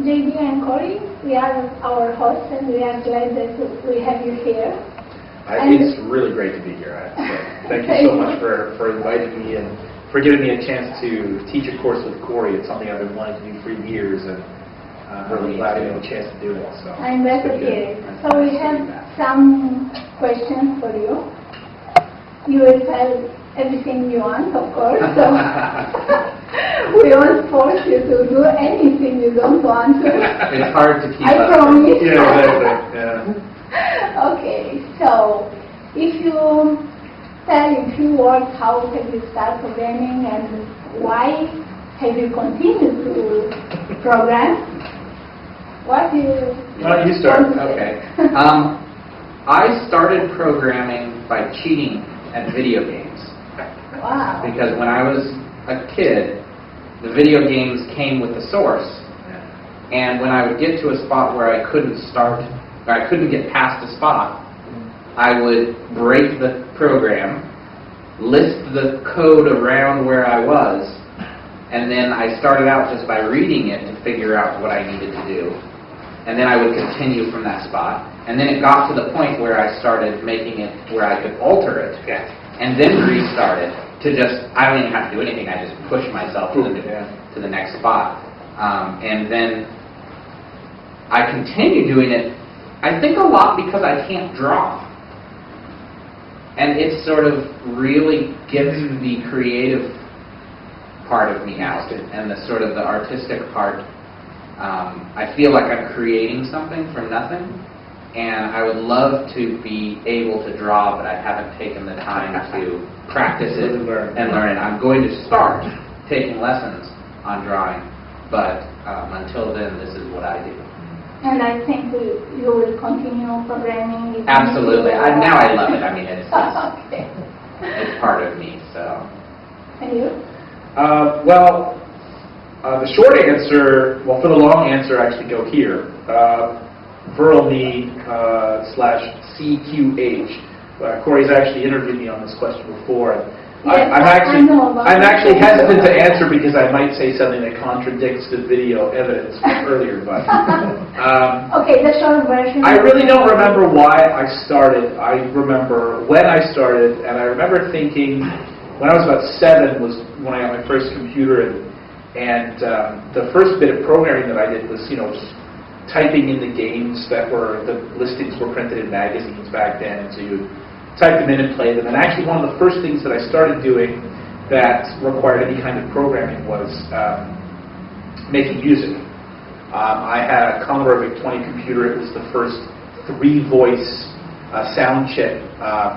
JD and Corey, we are our hosts, and we are glad that we have you here. It's really great to be here, I have to say. Thank you so much for inviting me and for giving me a chance to teach a course with Corey. It's something I've been wanting to do for years, and I'm really glad I had a chance to do it. So I'm glad to hear it. So we have some questions for you. You will tell everything you want, of course. So we won't force you to do anything you don't want to. It's hard to keep I up. promise. Yeah, exactly. Yeah. Okay, so if you tell in few words how have you started programming and why have you continued to program? What do you Why don't you start? want to say? Okay. I started programming by cheating at video games. Wow. Because when I was a kid, the video games came with the source. And when I would get to a spot where I couldn't get past a spot, I would break the program, list the code around where I was, and then I started out just by reading it to figure out what I needed to do. And then I would continue from that spot. And then it got to the point where I started making it where I could alter it. And then restart it to just, I don't even have to do anything, I just push myself to the next spot. And then I continue doing it, I think a lot because I can't draw. And it sort of really gets the creative part of me out, and the sort of the artistic part. I feel like I'm creating something from nothing, and I would love to be able to draw, but I haven't taken the time to practice it and learn it. I'm going to start taking lessons on drawing, but until then, this is what I do. And I think you will continue programming. Absolutely. Now I love it. I mean, it's Okay. it's part of me. So. And you? Well, the short answer, well, for the long answer, I actually go here. VerlMe / CQH. Corey's actually interviewed me on this question before. Yes, I'm actually hesitant to answer because I might say something that contradicts the video evidence from earlier. But okay, the short version. I really don't remember why I started. I remember when I started, and I remember thinking when I was about 7 was when I got my first computer, and the first bit of programming that I did was, just typing in the games that the listings were printed in magazines back then, and so you would type them in and play them. And actually one of the first things that I started doing that required any kind of programming was making music. I had a Commodore VIC-20 computer. It was the first 3-voice sound chip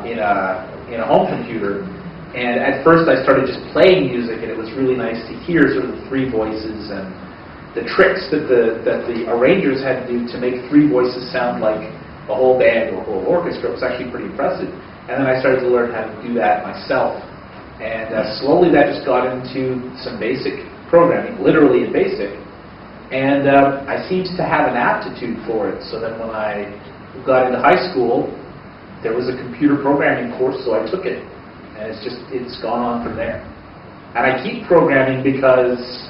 in a home computer. And at first I started just playing music, and it was really nice to hear sort of the 3 voices and the tricks that the arrangers had to do to make 3 voices sound like a whole band or a whole orchestra. Was actually pretty impressive. And then I started to learn how to do that myself. And slowly that just got into some basic programming, literally in BASIC. And I seemed to have an aptitude for it. So then when I got into high school, there was a computer programming course, so I took it. And it's gone on from there. And I keep programming because,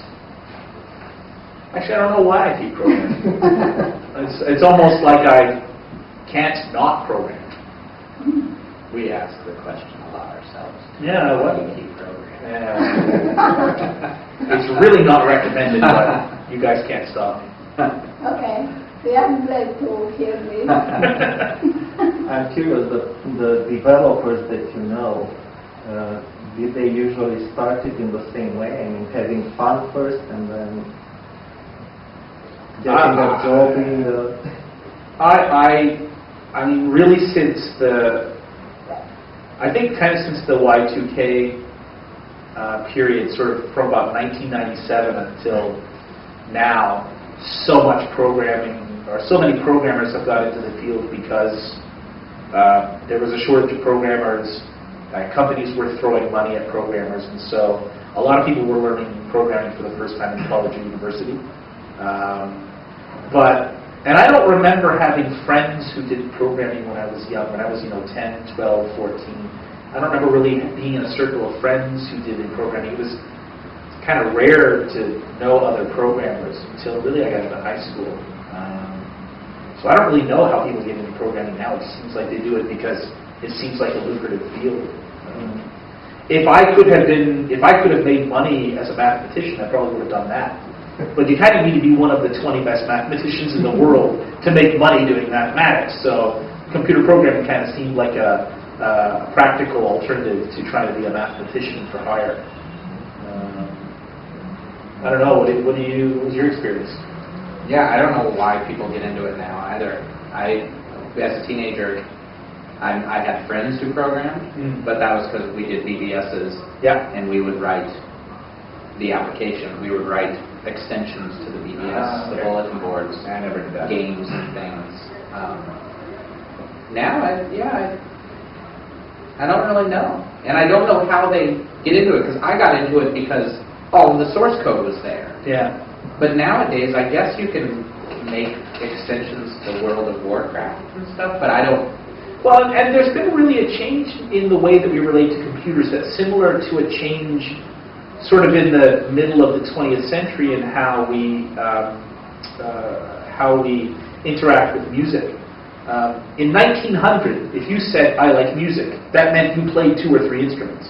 actually I don't know why I keep programming. It's almost like I can't not program. We ask the question a lot ourselves. Yeah, Why do you keep programming? Yeah. It's really not recommended, but you guys can't stop me. Okay, we are glad to hear this. I'm curious, the developers that you know, did they usually start it in the same way? I mean, having fun first and then getting a job in the... I mean, really since I think kind of since the Y2K period, sort of from about 1997 until now, so much programming, or so many programmers have got into the field because there was a shortage of programmers. Companies were throwing money at programmers, and so a lot of people were learning programming for the first time in college or university. And I don't remember having friends who did programming when I was young, when I was 10, 12, 14. I don't remember really being in a circle of friends who did programming. It was kind of rare to know other programmers until really I got into high school. So I don't really know how people get into programming now. It just seems like they do it because it seems like a lucrative field. If I could have made money as a mathematician, I probably would have done that. But you kind of need to be one of the 20 best mathematicians in the world to make money doing mathematics. So computer programming kind of seemed like a practical alternative to trying to be a mathematician for hire. I don't know. What was your experience? Yeah, I don't know why people get into it now either. As a teenager, I had friends who programmed, but that was because we did BBSs, and we would write the application. We would write extensions to the BBS, the bulletin boards, I never did that. games and things. Now, I don't really know, and I don't know how they get into it because I got into it because the source code was there. Yeah. But nowadays, I guess you can make extensions to World of Warcraft and stuff, but I don't. Well, and there's been really a change in the way that we relate to computers that's similar to a change sort of in the middle of the 20th century in how we interact with music. In 1900, if you said, I like music, that meant you played 2 or 3 instruments.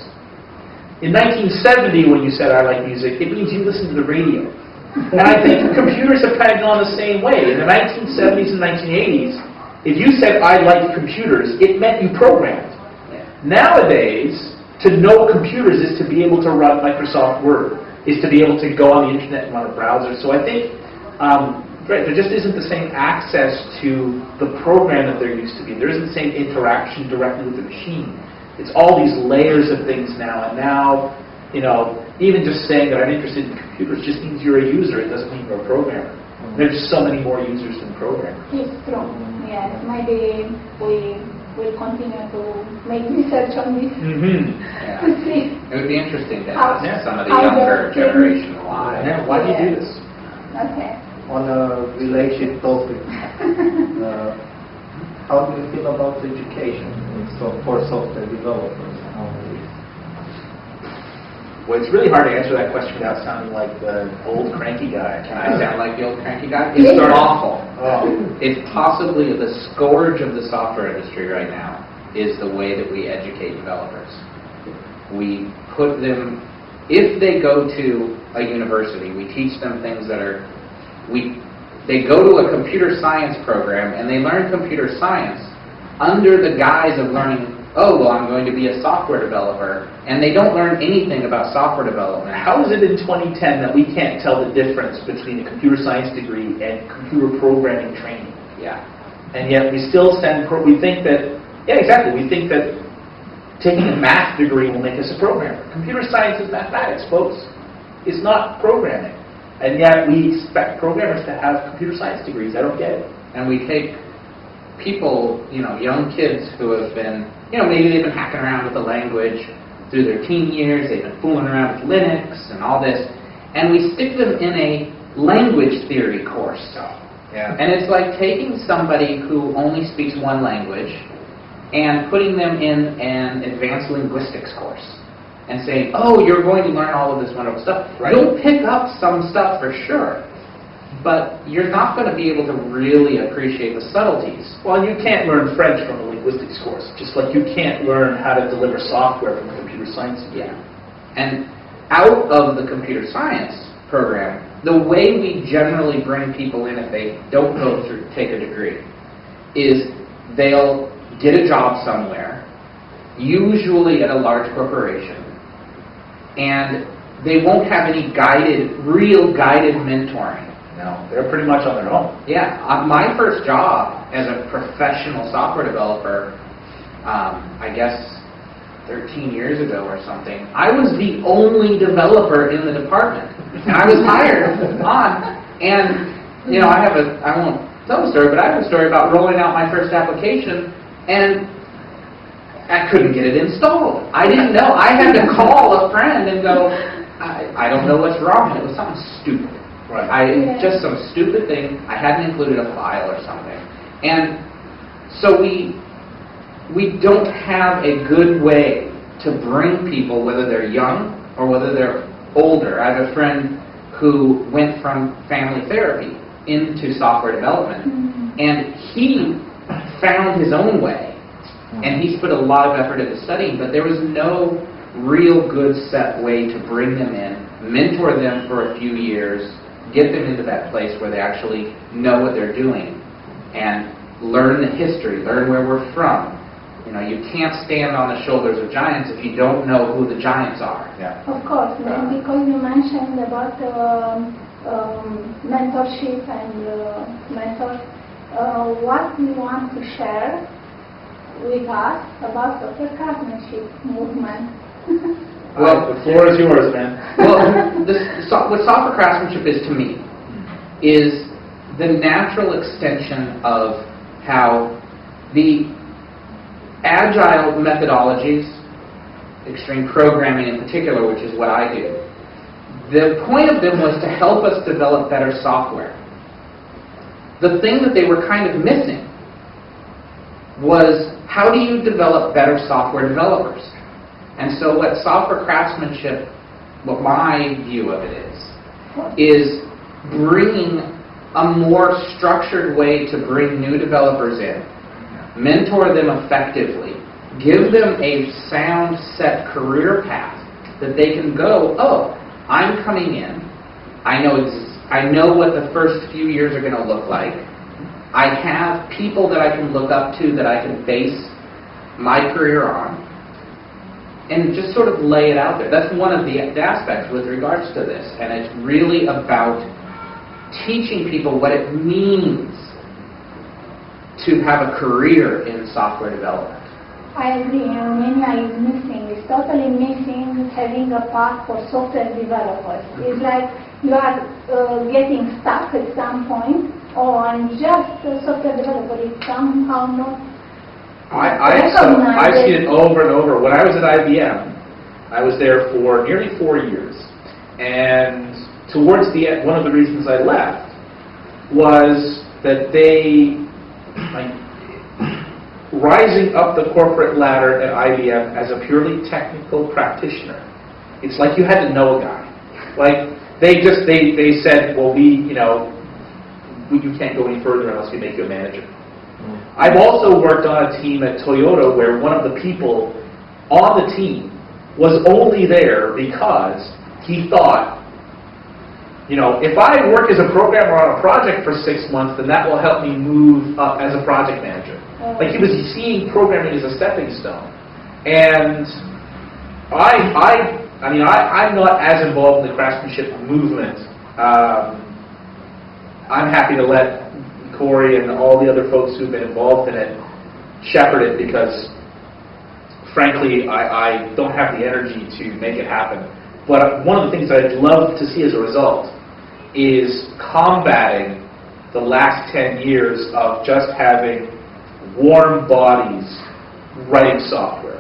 In 1970, when you said, I like music, it means you listen to the radio. And I think computers have kind of gone the same way. In the 1970s and 1980s, if you said, I like computers, it meant you programmed. Nowadays, to know computers is to be able to run Microsoft Word, is to be able to go on the internet and run a browser. So I think there just isn't the same access to the program that there used to be. There isn't the same interaction directly with the machine. It's all these layers of things now, and now, even just saying that I'm interested in computers just means you're a user. It doesn't mean you're a programmer. There's just so many more users than programmers. It's true. Yes, maybe we will continue to make research on this to see. It would be interesting to How- ask some of the how younger the- generation why. Yeah, why do you do this? Okay. On a related topic, how do you feel about education for software developers nowadays? Well, it's really hard to answer that question without sounding like the old cranky guy. Can I sound like the old cranky guy? It's awful. It's possibly the scourge of the software industry right now is the way that we educate developers. We put them, if they go to a university, we teach them things that are, they go to a computer science program and they learn computer science under the guise of learning, I'm going to be a software developer, and they don't learn anything about software development. How is it in 2010 that we can't tell the difference between a computer science degree and computer programming training? Yeah. And yet we still we think that, we think that taking a math degree will make us a programmer. Computer science is mathematics, folks. It's not programming. And yet we expect programmers to have computer science degrees. I don't get it. And we take people, young kids who have been, maybe they've been hacking around with the language through their teen years, they've been fooling around with Linux and all this, and we stick them in a language theory course. Yeah. And it's like taking somebody who only speaks one language and putting them in an advanced linguistics course and saying, you're going to learn all of this wonderful stuff. Right. You'll pick up some stuff for sure, but you're not going to be able to really appreciate the subtleties. Well, you can't learn French from a linguistics course, just like you can't learn how to deliver software from a computer science degree. Yeah. And out of the computer science program, the way we generally bring people in if they don't go through, take a degree, is they'll get a job somewhere, usually at a large corporation, and they won't have any real guided mentoring. No, they're pretty much on their own. Yeah, my first job as a professional software developer, I guess 13 years ago or something, I was the only developer in the department. And I was hired on. And, I won't tell the story, but I have a story about rolling out my first application, and I couldn't get it installed. I didn't know. I had to call a friend and go, I don't know what's wrong. And it was something stupid. Right. Just some stupid thing. I hadn't included a file or something. And so we don't have a good way to bring people, whether they're young or whether they're older. I have a friend who went from family therapy into software development, and he found his own way, and he's put a lot of effort into studying, but there was no real good set way to bring them in, mentor them for a few years, get them into that place where they actually know what they're doing, and learn the history, learn where we're from. You know, you can't stand on the shoulders of giants if you don't know who the giants are. Yeah. Of course, and because you mentioned about mentorship and mentors, what we want to share with us about the craftsmanship movement. Well, the floor is yours, man. Well, what software craftsmanship is to me is the natural extension of how the agile methodologies, extreme programming in particular, which is what I do, the point of them was to help us develop better software. The thing that they were kind of missing was, how do you develop better software developers? And so what software craftsmanship, what my view of it is bringing a more structured way to bring new developers in, mentor them effectively, give them a sound set career path that they can go, oh, I'm coming in, I know what the first few years are going to look like, I have people that I can look up to that I can base my career on, and just sort of lay it out there. That's one of the aspects with regards to this, and it's really about teaching people what it means to have a career in software development. I agree, and Romania is missing. It's totally missing having a path for software developers. It's like you are getting stuck at some point, or I'm just a software developer. It's somehow not I've seen it over and over. When I was at IBM, I was there for nearly 4 years, and towards the end, one of the reasons I left was that they, rising up the corporate ladder at IBM as a purely technical practitioner, it's like you had to know a guy. Like they said, well, you can't go any further unless we make you a manager. I've also worked on a team at Toyota where one of the people on the team was only there because he thought, if I work as a programmer on a project for 6 months, then that will help me move up as a project manager. Like he was seeing programming as a stepping stone. And I'm not as involved in the craftsmanship movement. I'm happy to let Corey and all the other folks who've been involved in it shepherd it, because frankly I don't have the energy to make it happen. But one of the things that I'd love to see as a result is combating the last 10 years of just having warm bodies writing software.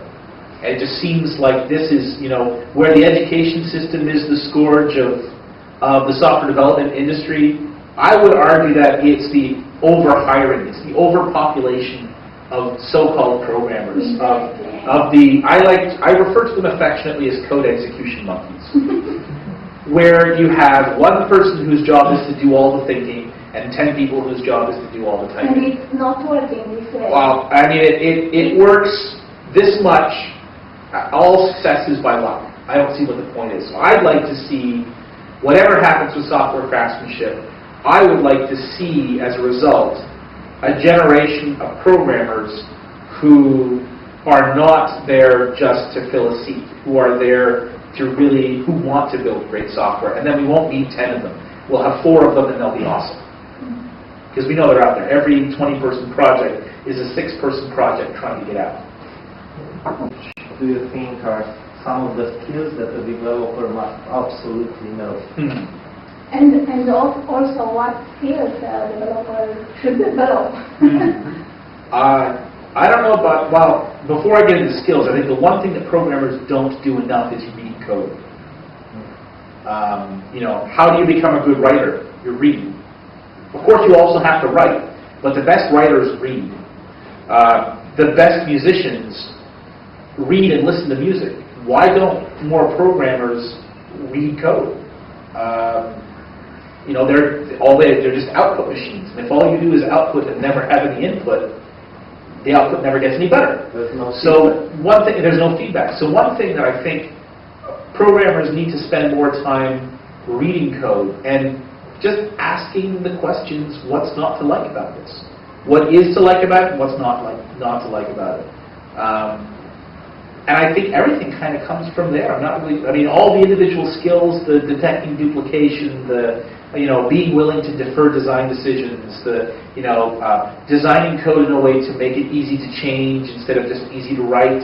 And it just seems like this is, where the education system is the scourge of the software development industry. I would argue that it's the overhiring, it's the overpopulation of so-called programmers. I refer to them affectionately as code execution monkeys, where you have one person whose job is to do all the thinking and 10 people whose job is to do all the typing. And it's not working this way. Well, it works this much. All success is by luck. I don't see what the point is. So I'd like to see, whatever happens with software craftsmanship, I would like to see, as a result, a generation of programmers who are not there just to fill a seat, who are there who want to build great software. And then we won't need 10 of them. We'll have 4 of them and they'll be awesome. Because we know they're out there. Every 20-person project is a 6-person project trying to get out. Do you think are some of the skills that a developer must absolutely know? And also what skills a developer should develop? I don't know about, before I get into skills, I think the one thing that programmers don't do enough is read code. How do you become a good writer? You're reading. Of course, you also have to write, but the best writers read. The best musicians read and listen to music. Why don't more programmers read code. You know, they're just output machines. And if all you do is output and never have any input, the output never gets any better. There's no So one thing, there's no feedback. So one thing that I think programmers need to spend more time reading code and just asking the questions, what's not to like about this? What is to like about it, and what's not to like about it? And I think everything kind of comes from there. I mean, all the individual skills, the detecting duplication, the being willing to defer design decisions, designing code in a way to make it easy to change instead of just easy to write.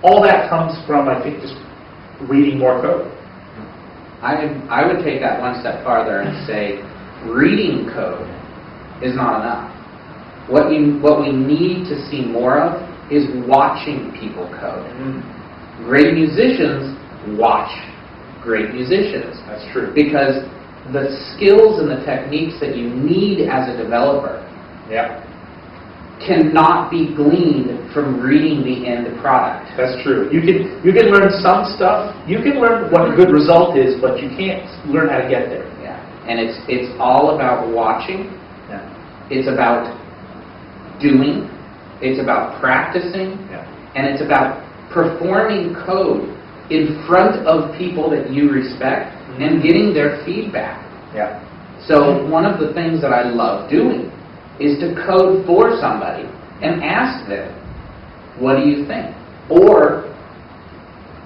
All that comes from, I think, just reading more code. I would take that one step farther and say reading code is not enough. What we need to see more of is watching people code. Mm-hmm. Great musicians watch great musicians. That's true. Because the skills and the techniques that you need as a developer cannot be gleaned from reading the end product. That's true. You can learn some stuff. You can learn what a good result is, but you can't learn how to get there. Yeah, and it's all about watching. Yeah. It's about doing. It's about practicing. Yeah. And it's about performing code in front of people that you respect and getting their feedback. Yeah. So one of the things that I love doing is to code for somebody and ask them, what do you think? Or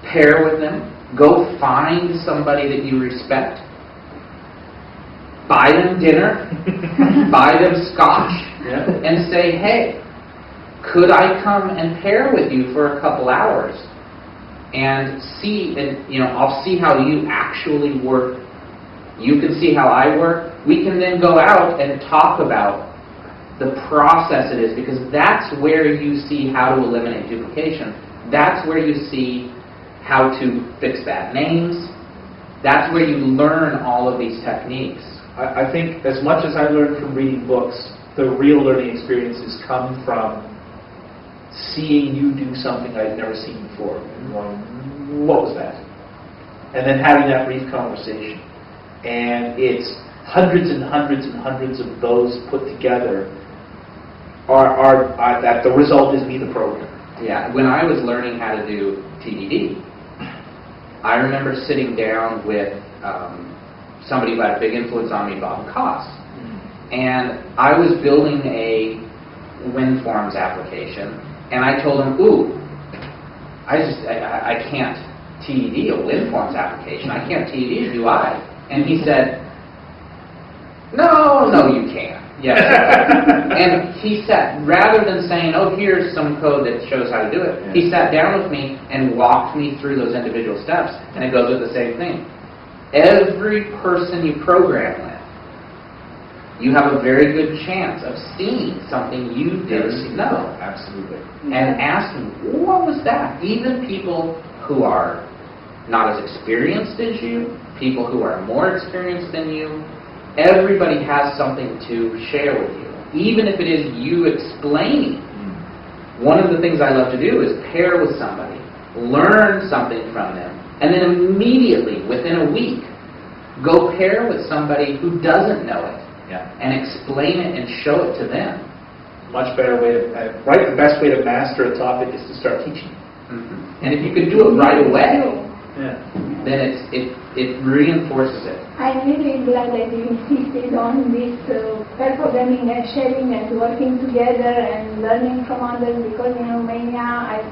pair with them, go find somebody that you respect, buy them dinner, buy them scotch, and say, hey, could I come and pair with you for a couple hours and see, I'll see how you actually work. You can see how I work. We can then go out and talk about the process it is, because that's where you see how to eliminate duplication. That's where you see how to fix bad names. That's where you learn all of these techniques. I think as much as I learned from reading books, the real learning experiences come from seeing you do something I'd never seen before and going, what was that? And then having that brief conversation. And it's hundreds and hundreds and hundreds of those put together are that the result is me, the programmer. Yeah, when I was learning how to do TDD, I remember sitting down with somebody who had a big influence on me, Bob Koss. And I was building a WinForms application, and I told him, ooh, I can't TDD a WinForms application. I can't TDD a UI. And he said, no, you can't. Yes. And he sat, rather than saying, oh, here's some code that shows how to do it, he sat down with me and walked me through those individual steps. And it goes with the same thing. Every person you program with, you have a very good chance of seeing something you didn't know. Absolutely. And asking, what was that? Even people who are not as experienced as you, people who are more experienced than you, everybody has something to share with you. Even if it is you explaining. One of the things I love to do is pair with somebody, learn something from them, and then immediately, within a week, go pair with somebody who doesn't know it and explain it and show it to them. Much better way to, the best way to master a topic is to start teaching. And if you can do it right away, then it reinforces it. I'm really glad that you insisted on this pair programming and sharing and working together and learning from others, because in Romania,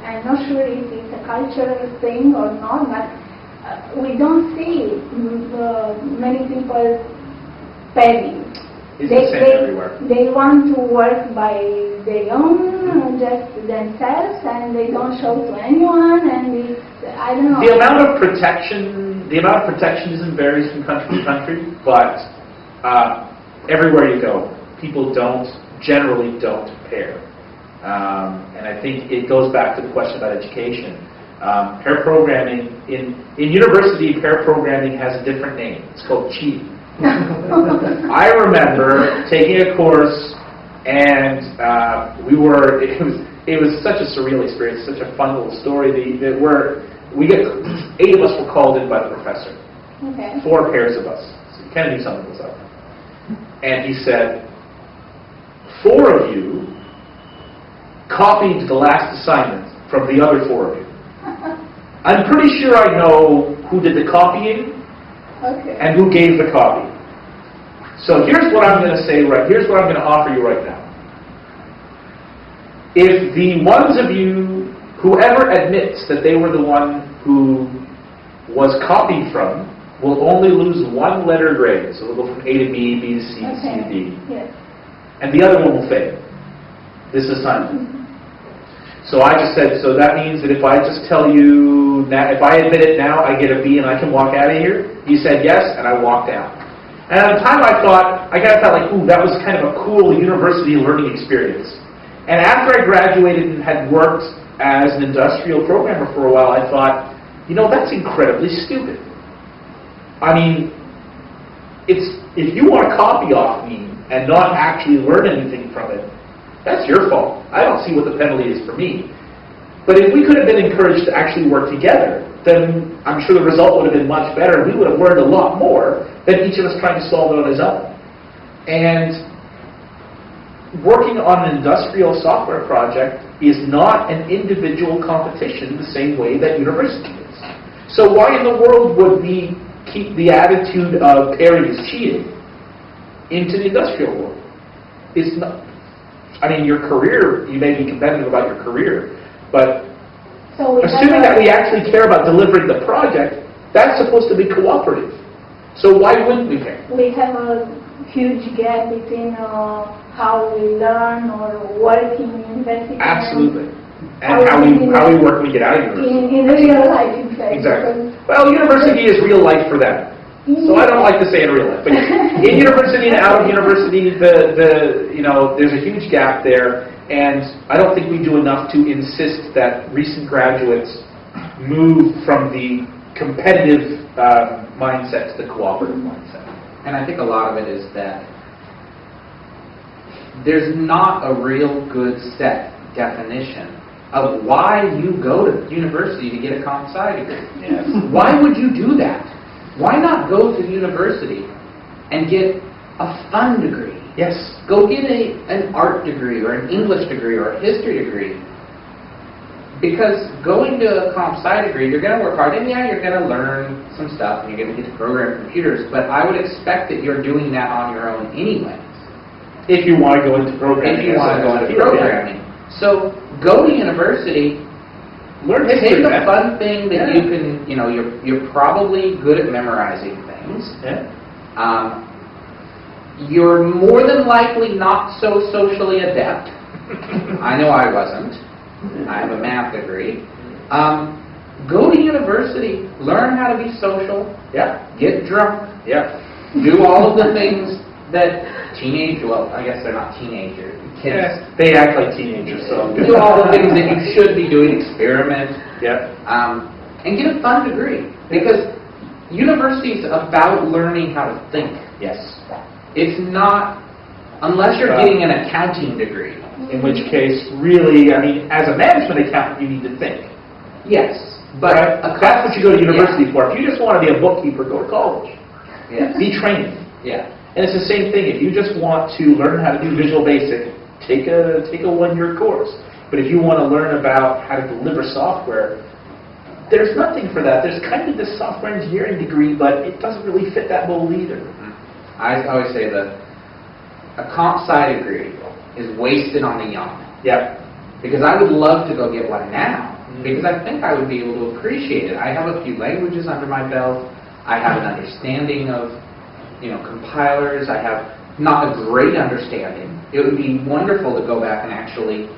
I'm not sure if it's a cultural thing or not, but we don't see many people pairing. It's the same everywhere. They want to work by their own, just themselves, and they don't show to anyone, and it's, I don't know. The amount of protectionism varies from country to country, but everywhere you go, people generally don't pair. And I think it goes back to the question about education. Pair programming, in university, pair programming has a different name. It's called cheating. I remember taking a course, and it was such a surreal experience, such a fun little story. 8 of us were called in by the professor, Okay. 4 pairs of us. So Kennedy something was up. And he said, 4 of you copied the last assignment from the other 4 of you. I'm pretty sure I know who did the copying and who gave the copy. So here's what I'm going to say here's what I'm going to offer you right now. If the ones of you, whoever admits that they were the one who was copied from, will only lose 1 letter grade. So we'll go from A to B, B to C, C to D. Yes. And the other one will fail this assignment. So I just said, so that means that if I just tell you, if I admit it now, I get a B and I can walk out of here? He said yes, and I walked out. And at the time I kind of felt like, ooh, that was kind of a cool university learning experience. And after I graduated and had worked as an industrial programmer for a while, I thought, you know, that's incredibly stupid. I mean, if you want to copy off me and not actually learn anything from it, that's your fault. I don't see what the penalty is for me. But if we could have been encouraged to actually work together, then I'm sure the result would have been much better. We would have learned a lot more than each of us trying to solve it on his own. And working on an industrial software project is not an individual competition the same way that university is. So why in the world would we keep the attitude of pairing is cheating into the industrial world? It's not. I mean, your career, you may be competitive about your career, but assuming that we actually care about delivering the project, that's supposed to be cooperative. So why wouldn't we care? We have a huge gap between how we learn or work in university. Absolutely. And how we work when we get out of university. In real life, in fact. Exactly. Well, university is real life for them. So I don't like to say in real life, but in university and out of university, there's a huge gap there, and I don't think we do enough to insist that recent graduates move from the competitive mindset to the cooperative mindset. And I think a lot of it is that there's not a real good set definition of why you go to university to get a comp sci degree. Yes. Why would you do that? Why not go to university and get a fun degree? Yes. Go get an art degree or an English degree or a history degree. Because going to a comp sci degree, you're going to work hard, and yeah, you're going to learn some stuff, and you're going to get to program computers, but I would expect that you're doing that on your own anyways. If you want to go into programming. If you want to go into programming. So go to university. Learn Take history, a fun thing that you can, you're probably good at memorizing things. Yeah. You're more than likely not so socially adept. I know I wasn't. I have a math degree. Go to university. Learn how to be social. Yeah. Get drunk. Yeah. Do all of the things that I guess they're not teenagers. Kids. Yeah, they act like teenagers, so do all the things that you should be doing, experiment, yeah. And get a fun degree. Because university is about learning how to think. Yes. It's not, unless you're getting an accounting degree. In which case, really, I mean, as a management accountant, you need to think. Yes. But right? That's what you go to university for. If you just want to be a bookkeeper, go to college. Yes. Be trained. Yeah. And it's the same thing. If you just want to learn how to do Visual Basic, take a 1-year course. But if you want to learn about how to deliver software, there's nothing for that. There's kind of this software engineering degree, but it doesn't really fit that mold either. I always say that a comp sci degree is wasted on the young. Yeah. Because I would love to go get one now, because I think I would be able to appreciate it. I have a few languages under my belt. I have an understanding of compilers. I have not a great understanding. It would be wonderful to go back and actually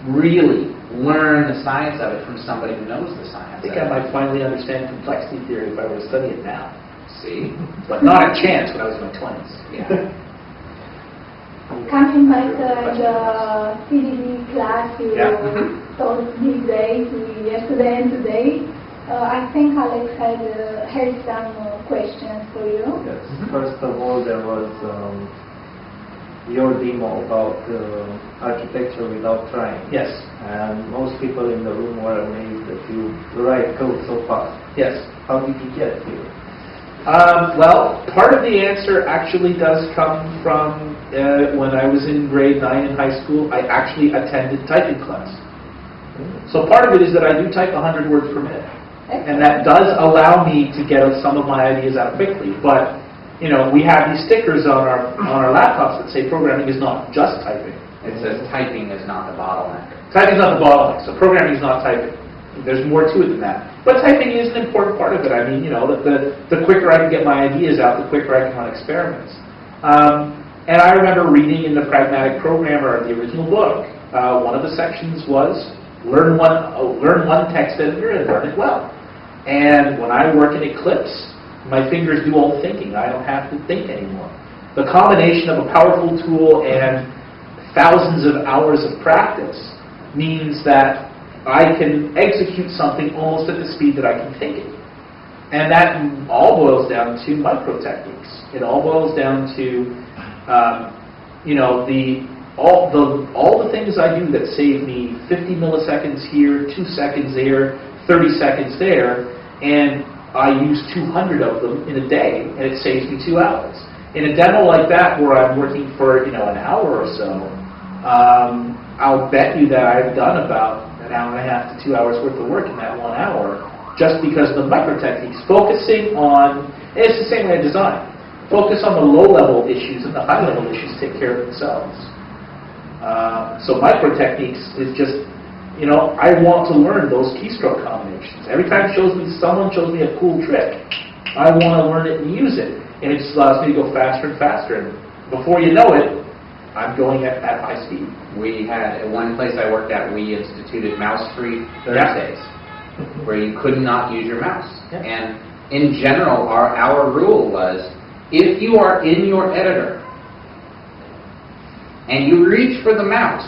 really learn the science of it from somebody who knows the science. I think of I it. might finally understand complexity theory if I were to study it now. See? But not a chance when I was in my 20s. Yeah. Coming back to the CDD class you taught these days, yesterday and today, I think Alex had some questions for you. Yes. First of all, there was your demo about architecture without trying. Yes. And most people in the room were amazed that you write code so fast. Yes. How did you get here? Well, part of the answer actually does come from when I was in grade 9 in high school, I actually attended typing class. So part of it is that I do type 100 words per minute. And that does allow me to get some of my ideas out quickly. But, you know, we have these stickers on our laptops that say programming is not just typing. It says typing is not the bottleneck. Typing is not the bottleneck, so programming is not typing. There's more to it than that. But typing is an important part of it. I mean, you know, the quicker I can get my ideas out, the quicker I can run experiments. And I remember reading in the Pragmatic Programmer, the original book, one of the sections was learn one text editor and learn it well. And when I work in Eclipse, my fingers do all the thinking. I don't have to think anymore. The combination of a powerful tool and thousands of hours of practice means that I can execute something almost at the speed that I can think it. And that all boils down to micro techniques. It all boils down to, you know, all the things I do that save me 50 milliseconds here, 2 seconds there, 30 seconds there, and I use 200 of them in a day, and it saves me 2 hours. In a demo like that, where I'm working for, you know, an hour or so, I'll bet you that I've done about an hour and a half to 2 hours worth of work in that 1 hour, just because the micro techniques, focusing on, and it's the same way I design, focus on the low-level issues and the high-level issues take care of themselves. So micro techniques is just, you know, I want to learn those keystroke combinations. Every time someone shows me a cool trick, I want to learn it and use it. And it just allows me to go faster and faster. And before you know it, I'm going at high speed. We had, at one place I worked at, we instituted mouse-free Thursdays, where you could not use your mouse. Yeah. And in general, our rule was, if you are in your editor and you reach for the mouse,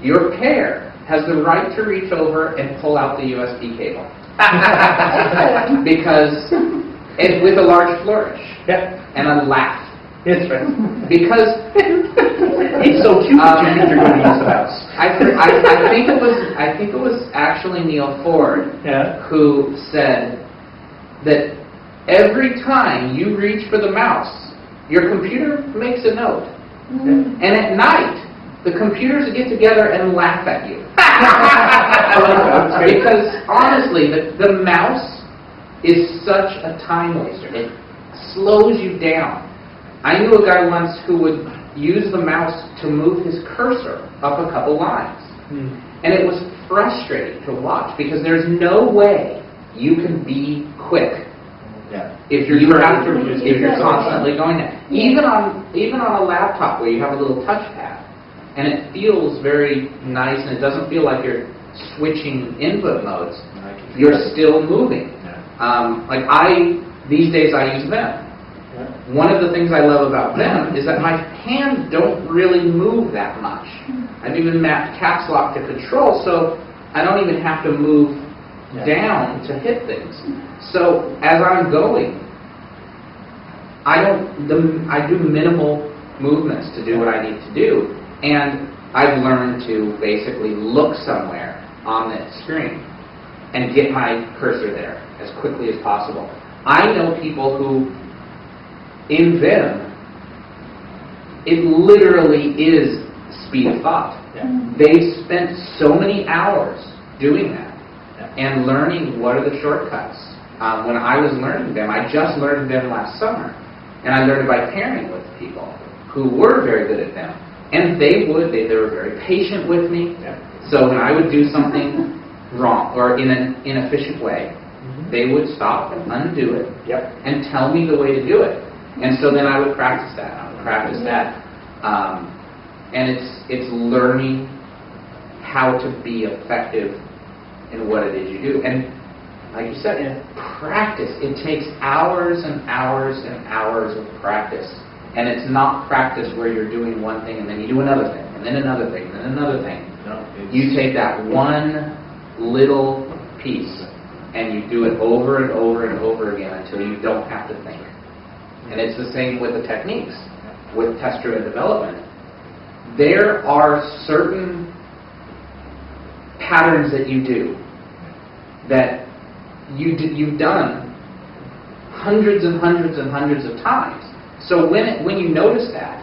your pair has the right to reach over and pull out the USB cable. Because, and with a large flourish. Yeah. And a laugh. That's right. Because it's so cute that you think you're going to use the mouse. I think it was actually Neil Ford who said that every time you reach for the mouse, your computer makes a note. And at night, the computers get together and laugh at you. Because honestly, the mouse is such a time waster. It slows you down. I knew a guy once who would use the mouse to move his cursor up a couple lines. And it was frustrating to watch because there's no way you can be quick if you're constantly going there. Even on a laptop where you have a little touchpad and it feels very nice and it doesn't feel like you're switching input modes, you're still moving. These days I use Vim. One of the things I love about Vim is that my hands don't really move that much. I've even mapped caps lock to control, so I don't even have to move down to hit things. So as I'm going, I do minimal movements to do what I need to do, and I've learned to basically look somewhere on the screen and get my cursor there as quickly as possible. I know people who, in Vim, it literally is speed of thought. They've spent so many hours doing that and learning what are the shortcuts. When I was learning Vim, I just learned Vim last summer, and I learned it by pairing with people who were very good at Vim. And they were very patient with me. So when I would do something wrong or in an inefficient way, they would stop and undo it and tell me the way to do it. And so then I would practice that. And it's learning how to be effective in what it is you do. And like you said, practice. It takes hours and hours and hours of practice. And it's not practice where you're doing one thing and then you do another thing, and then another thing, and then another thing. You take that one little piece and you do it over and over and over again until you don't have to think. And it's the same with the techniques, with test-driven development. There are certain patterns that you do that you've done hundreds and hundreds and hundreds of times. So when you notice that,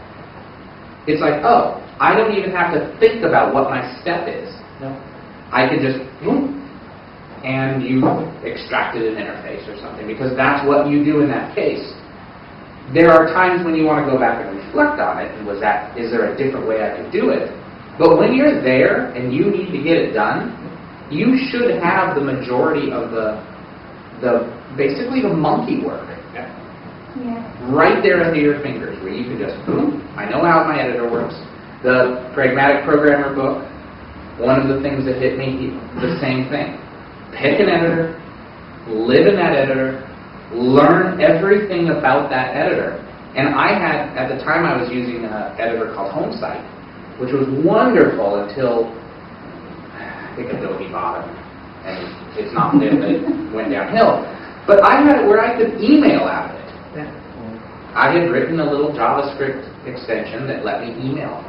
it's like, oh, I don't even have to think about what my step is. No. I can just, whoop, and you extracted an interface or something, because that's what you do in that case. There are times when you want to go back and reflect on it, and is there a different way I could do it? But when you're there and you need to get it done, you should have the majority of basically the monkey work right there under your fingers, where you can just, boom, I know how my editor works. The Pragmatic Programmer book, one of the things that hit me, the same thing. Pick an editor, live in that editor, learn everything about that editor. And I had, at the time I was using an editor called Homesite, which was wonderful until, I think Adobe bought it, and it's not that it went downhill. But I had it where I could email out of it. I had written a little JavaScript extension that let me email.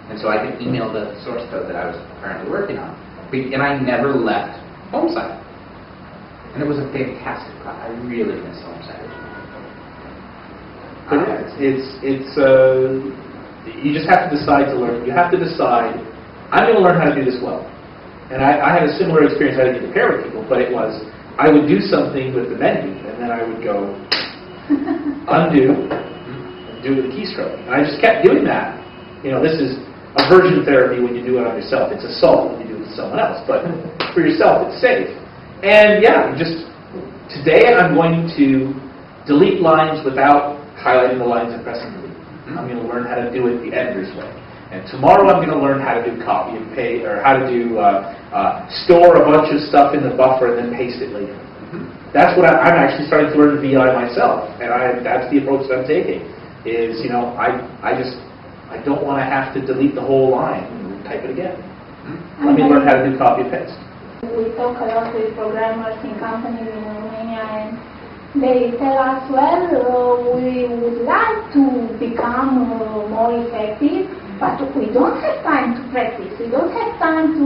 And so I could email the source code that I was currently working on. And I never left Homesite. And it was a fantastic product. I really miss Homesite. You just have to decide to learn. You have to decide, I'm going to learn how to do this well. And I had a similar experience. I didn't get to pair with people, but it was, I would do something with the menu, and then I would go undo, and do it with a keystroke. And I just kept doing that. You know, this is aversion therapy when you do it on yourself. It's assault when you do it to someone else. But for yourself, it's safe. And yeah, today I'm going to delete lines without highlighting the lines and pressing delete. I'm going to learn how to do it the editor's way. And tomorrow I'm going to learn how to do copy and paste, or how to do store a bunch of stuff in the buffer and then paste it later. That's what I'm actually starting to learn VI myself, and that's the approach that I'm taking. Is, you know, I don't want to have to delete the whole line and type it again. Let me learn how to do copy and paste. We talk a lot with programmers in companies in Romania, and they tell us, well, we would like to become more effective, but we don't have time to practice. We don't have time to,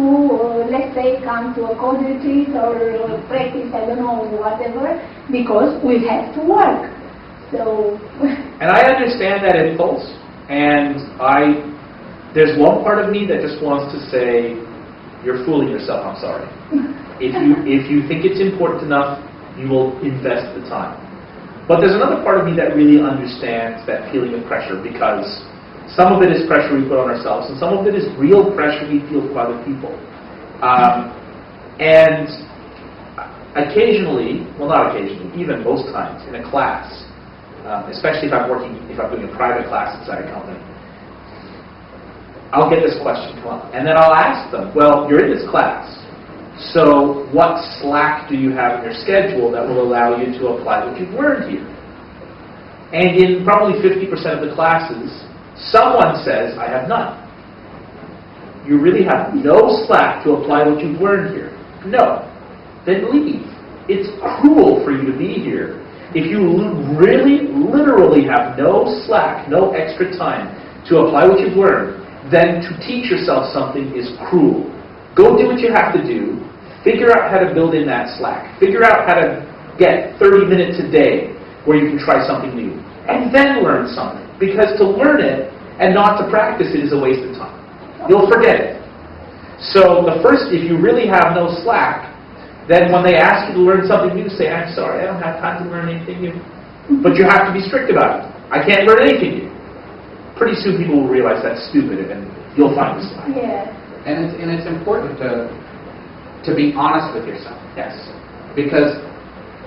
let's say, come to a code retreat or practice, I don't know, whatever, because we have to work. So. And I understand that impulse, and there's one part of me that just wants to say, you're fooling yourself, I'm sorry. If you think it's important enough, you will invest the time. But there's another part of me that really understands that feeling of pressure, because some of it is pressure we put on ourselves, and some of it is real pressure we feel from other people. And occasionally, well, not occasionally, even most times in a class, especially if I'm doing a private class inside a company, I'll get this question come up, and then I'll ask them, well, you're in this class, so what slack do you have in your schedule that will allow you to apply what you've learned here? And in probably 50% of the classes, someone says, I have none. You really have no slack to apply what you've learned here. No. Then leave. It's cruel for you to be here. If you really, literally have no slack, no extra time to apply what you've learned, then to teach yourself something is cruel. Go do what you have to do. Figure out how to build in that slack. Figure out how to get 30 minutes a day where you can try something new. And then learn something. Because to learn it and not to practice it is a waste of time. You'll forget it. So if you really have no slack, then when they ask you to learn something new, say, I'm sorry, I don't have time to learn anything new. But you have to be strict about it. I can't learn anything new. Pretty soon people will realize that's stupid, and you'll find the slack. Yeah. And it's important to be honest with yourself. Yes. Because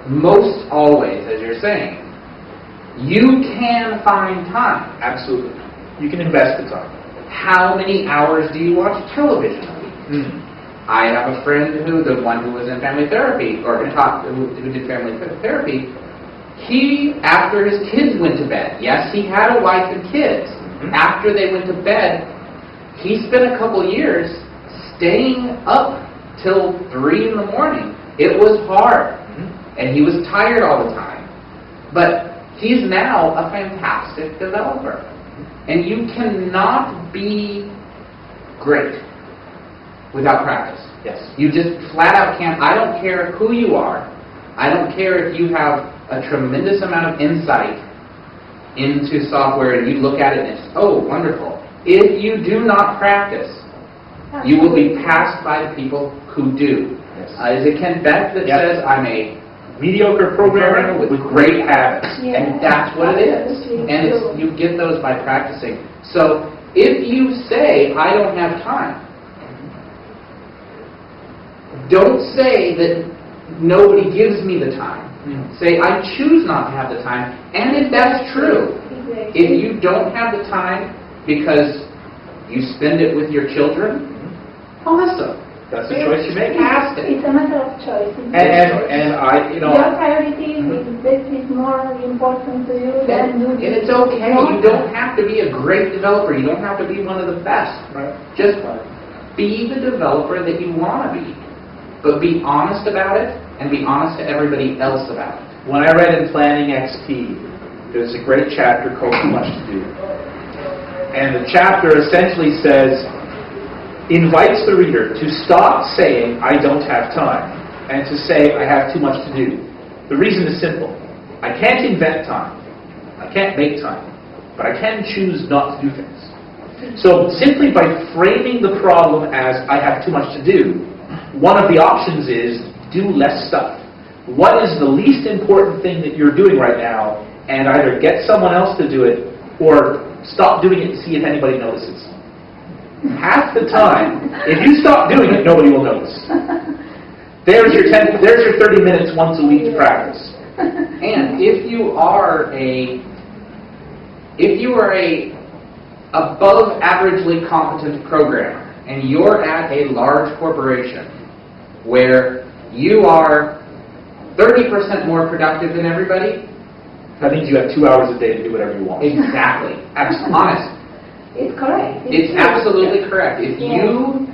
most always, as you're saying, you can find time. Absolutely. You can invest the time. How many hours do you watch television a week? I have a friend the one who was in family therapy, or who did family therapy. He, after his kids went to bed, yes, he had a wife and kids. After they went to bed, he spent a couple years staying up till 3 in the morning. It was hard, and he was tired all the time. But he's now a fantastic developer. And you cannot be great without practice. Yes. You just flat out can't. I don't care who you are. I don't care if you have a tremendous amount of insight into software, and you look at it and it's, oh, wonderful. If you do not practice, you will be passed by the people who do. Is it Ken Beck that says, I'm a mediocre programmer with great habits? Yeah. And that's what it is. And it's, you get those by practicing. So if you say, I don't have time, don't say that nobody gives me the time. Say, I choose not to have the time. And if that's true, if you don't have the time because you spend it with your children, awesome. That's the choice you make. Fantastic. It's a matter of choice. And I, you know, your priority is this is more important to you than do And it's okay. You don't have to be a great developer. You don't have to be one of the best. Right. Just be the developer that you want to be. But be honest about it, and be honest to everybody else about it. when I read in Planning XP, there's a great chapter called Too Much to Do. And the chapter essentially says, invites the reader to stop saying, I don't have time, and to say, I have too much to do. The reason is simple. I can't invent time. I can't make time. But I can choose not to do things. So simply by framing the problem as, I have too much to do, one of the options is, do less stuff. What is the least important thing that you're doing right now, and either get someone else to do it, or stop doing it and see if anybody notices. Half the time, if you stop doing it, nobody will notice. There's your 30 minutes once a week to practice. And if you are a above averagely competent programmer and you're at a large corporation where you are 30% more productive than everybody, that means you have 2 hours a day to do whatever you want. exactly. Honest. It's correct. It's absolutely correct. If you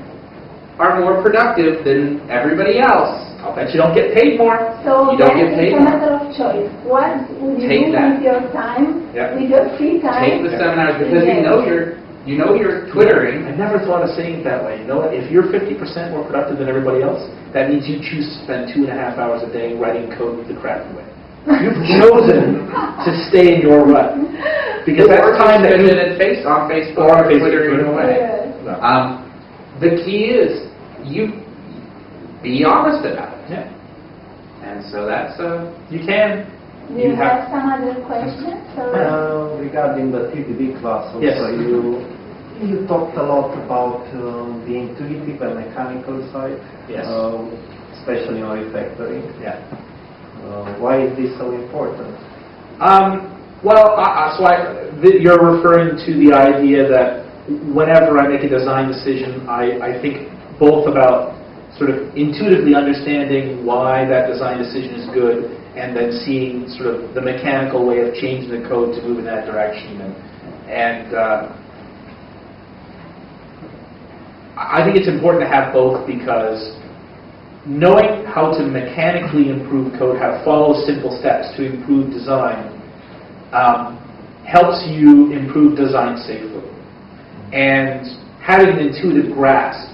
are more productive than everybody else, I'll bet you don't get paid more. So you don't get paid it's a more. matter of choice. What would you Take do that. with your time, Yeah. with your free time? take the seminars because you know you're twittering. I never thought of saying it that way. You know what? If you're 50% more productive than everybody else, that means you choose to spend 2.5 hours a day writing code the crappy way. You've chosen to stay in your rut. Because that's time that you you... spend it on Facebook Or or Facebook, Twitter away. Yes. No. The key is you be honest about it. Yeah. And so that's You can. Do you have some other questions? Or? Regarding the TDD class, also Yes. you talked a lot about the intuitive and mechanical side, Yes. especially on refactoring. Yeah. Why is this so important? You're referring to the idea that whenever I make a design decision, I think both about sort of intuitively understanding why that design decision is good, and then seeing sort of the mechanical way of changing the code to move in that direction. And I think it's important to have both, because knowing how to mechanically improve code, how to follow simple steps to improve design, helps you improve design safely. And having an intuitive grasp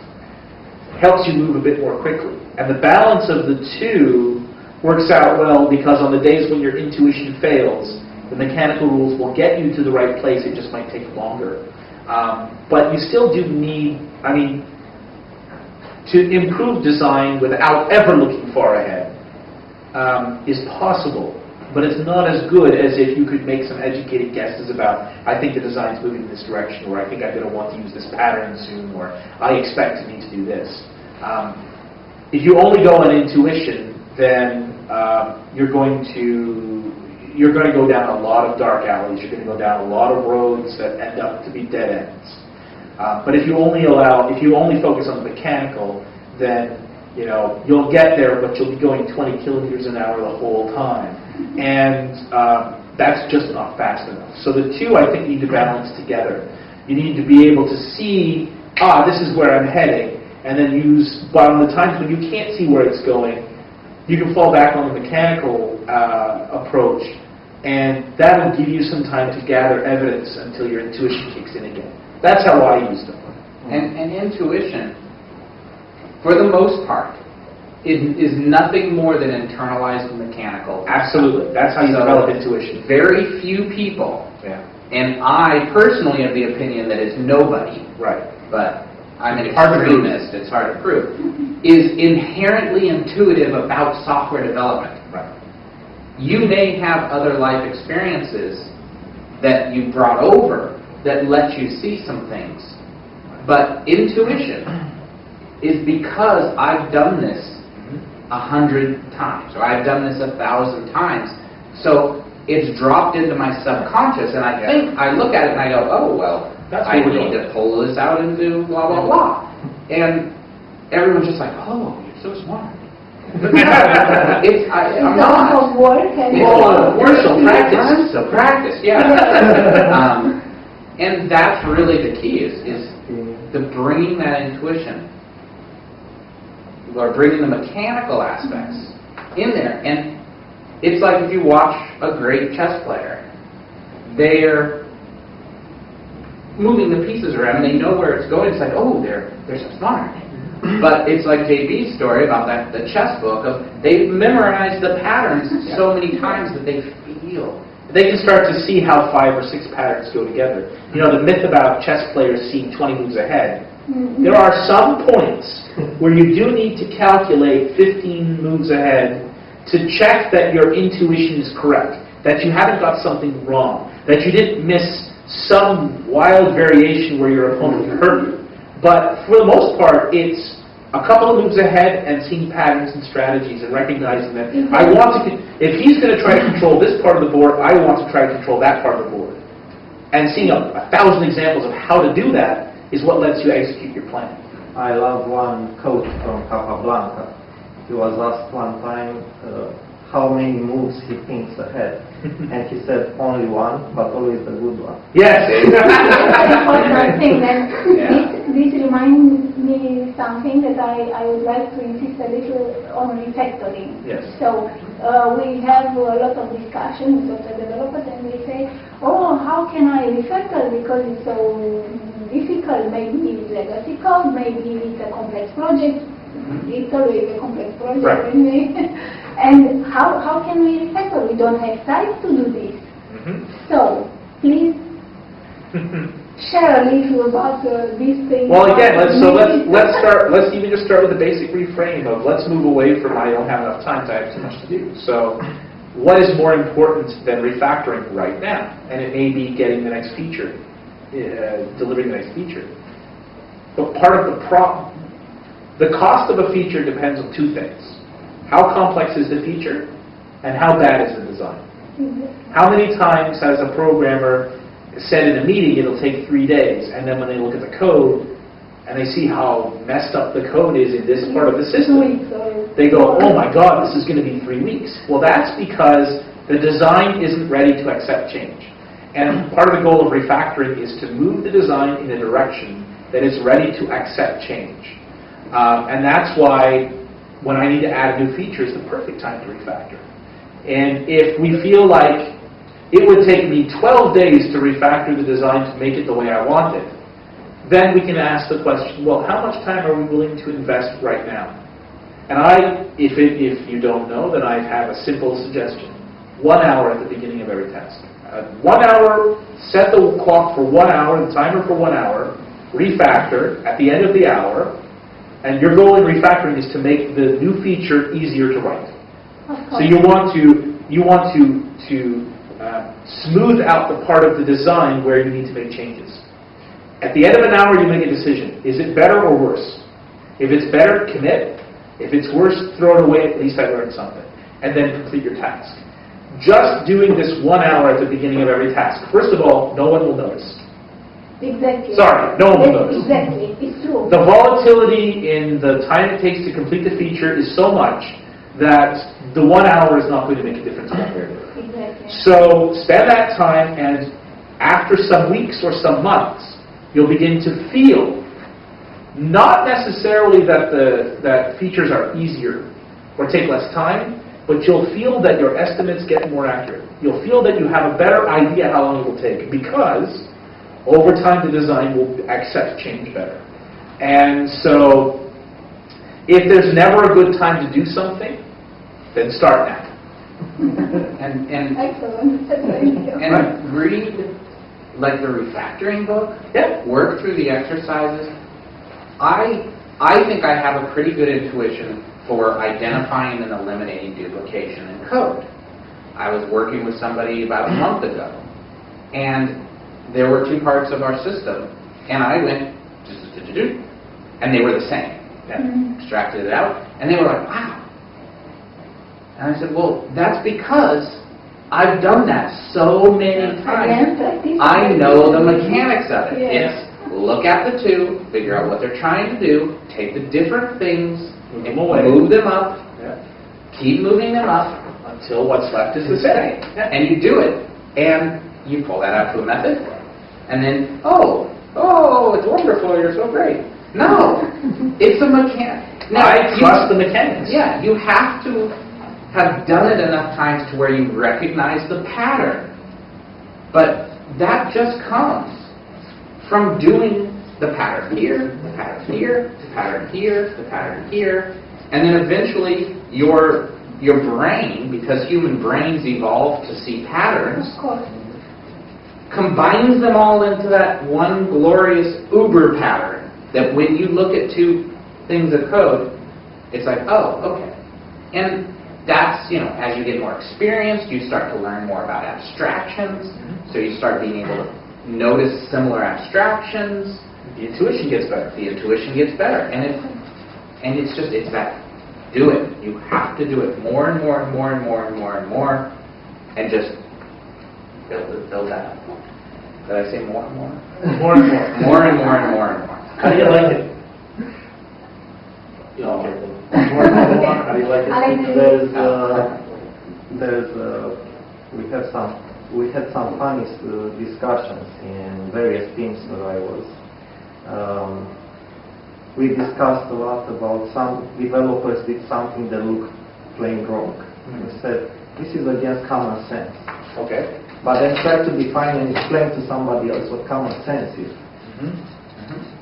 helps you move a bit more quickly. And the balance of the two works out well, because on the days when your intuition fails, the mechanical rules will get you to the right place. It just might take longer. But you still do need, to improve design without ever looking far ahead is possible, but it's not as good as if you could make some educated guesses about, I think the design's moving in this direction, or I think I'm going to want to use this pattern soon, or I expect to need to do this. If you only go on intuition, then you're going to go down a lot of dark alleys. You're going to go down a lot of roads that end up to be dead ends. But if you only focus on the mechanical, then you'll get there, but you'll be going 20 kilometers an hour the whole time, and that's just not fast enough. So the two, I think, need to balance together. You need to be able to see, this is where I'm heading, and then but on the times when you can't see where it's going, you can fall back on the mechanical approach, and that'll give you some time to gather evidence until your intuition kicks in again. That's how I use them. and intuition, for the most part, is nothing more than internalized mechanical. Absolutely. That's how you So, develop intuition. Very few people, Yeah. and I personally have the opinion that it's nobody, Right. but I'm an Hard to prove. extremist, it's hard to prove, is inherently intuitive about software development. Right. You may have other life experiences that you brought over that let you see some things, but intuition is because I've done this 100 times, or I've done this 1,000 times. So it's dropped into my subconscious, and I think, I look at it and I go, oh, well, That's I what we're need doing. to pull this out and do blah, blah, blah. And everyone's just like, oh, you're so smart. I'm It's a lot not. of work and It's a lot of work, so practice, yeah. And that's really the key, is the bringing that intuition, or bringing the mechanical aspects in there. And it's like if you watch a great chess player, they're moving the pieces around, and they know where it's going. It's like, oh, they're so smart. But it's like JB's story about the chess book of they've memorized the patterns so many times that they feel. They can start to see how 5 or 6 patterns go together. You know, the myth about chess players seeing 20 moves ahead. There are some points where you do need to calculate 15 moves ahead to check that your intuition is correct, that you haven't got something wrong, that you didn't miss some wild variation where your opponent hurt you. But for the most part, it's a couple of moves ahead and seeing patterns and strategies and recognizing that I want to, if he's going to try to control this part of the board, I want to try to control that part of the board. And seeing 1,000 examples of how to do that is what lets you execute your plan. I love one coach from Capablanca. He was asked one time how many moves he thinks ahead. And he said only one, but always the good one. Yes. That's an important thing. And this reminds me something that I would like to insist a little on refactoring. Yes. So we have a lot of discussion with software developers, and we say, oh, how can I refactor because it's so difficult? Maybe it's legacy code, maybe it's a complex project. It's always a complex project, Right. anyway. And how can we refactor? We don't have time to do this. So please share a little about these things. Well, again, let's even just start with the basic reframe of let's move away from I don't have enough time, I have too much to do. So what is more important than refactoring right now? And it may be getting the next feature, delivering the next feature. But part of the cost of a feature depends on 2 things. How complex is the feature, and how bad is the design? How many times has a programmer said in a meeting it'll take 3 days, and then when they look at the code, and they see how messed up the code is in this part of the system, they go, oh my God, this is going to be 3 weeks. Well, that's because the design isn't ready to accept change. And part of the goal of refactoring is to move the design in a direction that is ready to accept change. And that's why when I need to add a new feature is the perfect time to refactor. And if we feel like it would take me 12 days to refactor the design to make it the way I want it, then we can ask the question, well, how much time are we willing to invest right now? And if you don't know, then I have a simple suggestion. 1 hour at the beginning of every task. 1 hour, set the clock for 1 hour, the timer for 1 hour, refactor at the end of the hour, and your goal in refactoring is to make the new feature easier to write. So you want to smooth out the part of the design where you need to make changes. At the end of an hour, you make a decision. Is it better or worse? If it's better, commit. If it's worse, throw it away. At least I learned something. And then complete your task. Just doing this 1 hour at the beginning of every task. First of all, no one will notice. Exactly. Sorry, no one will notice. Exactly, it's true. The volatility in the time it takes to complete the feature is so much that the 1 hour is not going to make a difference one way or the other. Exactly. So spend that time, and after some weeks or some months, you'll begin to feel, not necessarily that features are easier or take less time, but you'll feel that your estimates get more accurate. You'll feel that you have a better idea how long it will take, because over time the design will accept change better. And so If there's never a good time to do something, then start now. And Excellent. Thank you. and read like the refactoring book. Yeah. Work through the exercises. I think I have a pretty good intuition for identifying and eliminating duplication in code. I was working with somebody about a month ago, and there were two parts of our system, and I went, and they were the same. Extracted it out, and they were like, wow. And I said, well, that's because I've done that so many times. I know the mechanics of it. Yes. It's look at the two, figure out what they're trying to do, take the different things, Move and them away. move them up, Yeah. keep moving them up, Until what's left is the same. Yeah. and you do it. And you pull that out to a method, and then, it's wonderful, you're so great. No, it's a mechanic. Now, I trust the mechanics. Yeah, you have to have done it enough times to where you recognize the pattern. But that just comes from doing the pattern here, the pattern here, the pattern here, the pattern here, and then eventually your brain, because human brains evolve to see patterns, Of course. combines them all into that one glorious uber pattern that when you look at two things of code, it's like, oh, okay. And that's, as you get more experienced, you start to learn more about abstractions, so you start being able to notice similar abstractions. The intuition gets better. The intuition gets better. And it's that, do it. You have to do it more and more and more and more and more and more, and just build that up. Did I say more and more? More and more. More and more and more and more. How do you like it? More and more. How do you like it? We had some funny discussions in various teams where I was. We discussed a lot about some developers did something that looked plain wrong. We said, this is against common sense. Okay. But then try to define and explain to somebody else what common sense is.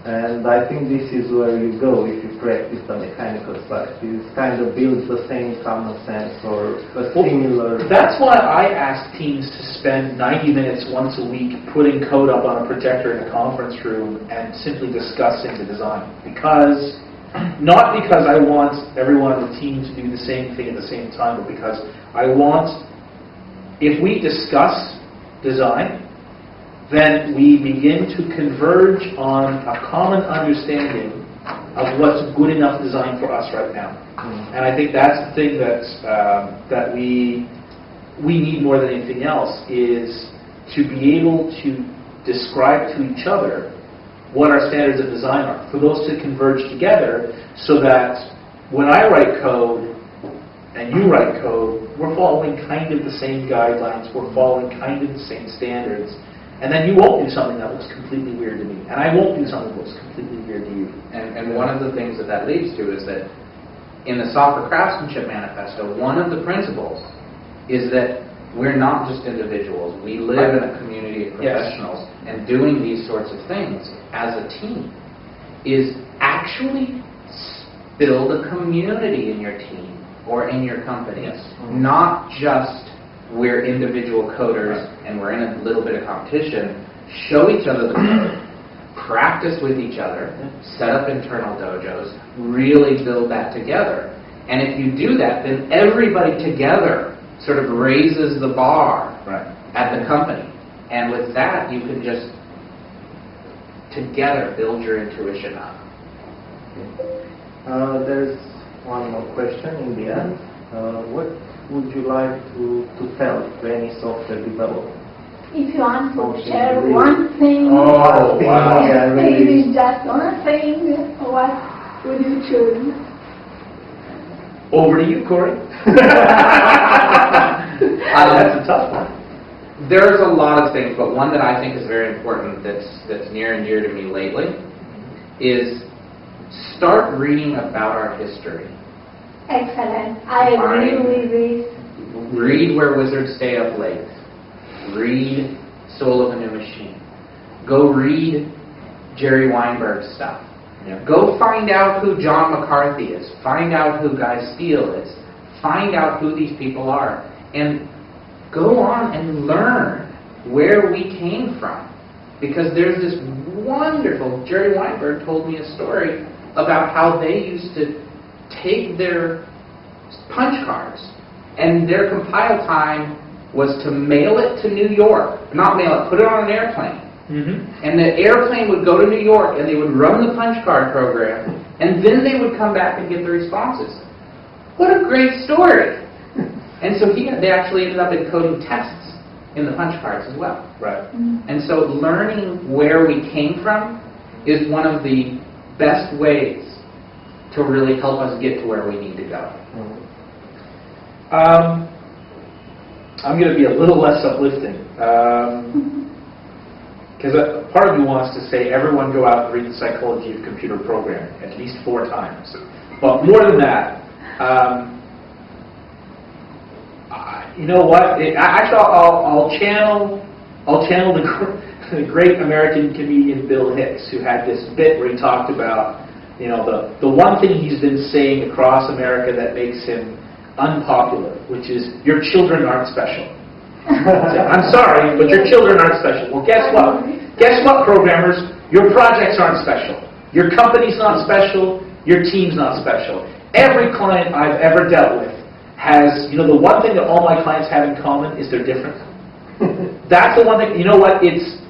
And I think this is where you go if you practice the mechanical side. You kind of build the same common sense or a similar... That's why I ask teams to spend 90 minutes once a week putting code up on a projector in a conference room and simply discussing the design. Not because I want everyone on the team to do the same thing at the same time, but because I want, if we discuss design, then we begin to converge on a common understanding of what's good enough design for us right now. And I think that's the thing that we need more than anything else, is to be able to describe to each other what our standards of design are, for those to converge together so that when I write code and you write code, we're following kind of the same guidelines, we're following kind of the same standards. And then you won't do something that looks completely weird to me, and I won't do something that looks completely weird to you. And one of the things that leads to is that in the Software Craftsmanship Manifesto, one of the principles is that we're not just individuals. We live in a community of professionals, and doing these sorts of things as a team is actually build a community in your team or in your company. Not just we're individual coders and we're in a little bit of competition. Show each other the code, practice with each other, set up internal dojos, really build that together. And if you do that, then everybody together sort of raises the bar at the company. And with that, you can just together build your intuition up. There's one more question in the end. What would you like to tell to any software developer? If you want to Something share really- one thing, Oh, wow. Yeah, really. maybe just one thing, what would you choose? Over to you, Corey. That's a tough one. There's a lot of things, but one that I think is very important that's near and dear to me lately is start reading about our history. Excellent. I agree with this. Read Where Wizards Stay Up Late. Read Soul of a New Machine. Go read Jerry Weinberg's stuff. Yeah. Go find out who John McCarthy is. Find out who Guy Steele is. Find out who these people are. And go on and learn where we came from. Because there's this wonderful, Jerry Weinberg told me a story about how they used to take their punch cards, and their compile time was to mail it to New York. Not mail it, put it on an airplane. And the airplane would go to New York, and they would run the punch card program, and then they would come back and get the responses. What a great story! And so they actually ended up encoding texts in the punch cards as well. Right. And so learning where we came from is one of the best ways to really help us get to where we need to go. I'm going to be a little less uplifting. Because part of me wants to say everyone go out and read The Psychology of Computer Programming at least 4 times. But more than that, you know what? Actually, I'll channel the great American comedian Bill Hicks, who had this bit where he talked about, you know, the one thing he's been saying across America that makes him unpopular, which is your children aren't special. I'm sorry, but your children aren't special. Well, guess what? Guess what, programmers? Your projects aren't special. Your company's not special. Your team's not special. Every client I've ever dealt with has, you know, the one thing that all my clients have in common is they're different. That's the one thing, you know what, it's,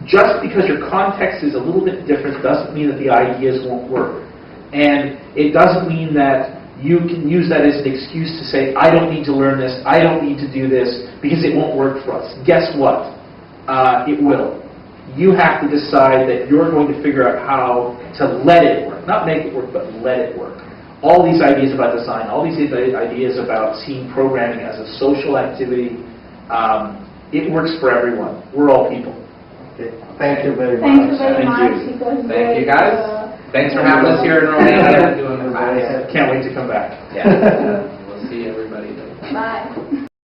just because your context is a little bit different doesn't mean that the ideas won't work. And it doesn't mean that you can use that as an excuse to say, I don't need to learn this, I don't need to do this, because it won't work for us. Guess what? It will. You have to decide that you're going to figure out how to let it work. Not make it work, but let it work. All these ideas about design, all these ideas about seeing programming as a social activity, it works for everyone. We're all people. Okay. Thank you very much. Thank you very Thank much. you. It was Thank great, you, guys. Thanks for having us here in Romania and doing the class. Can't wait to come back. Yeah.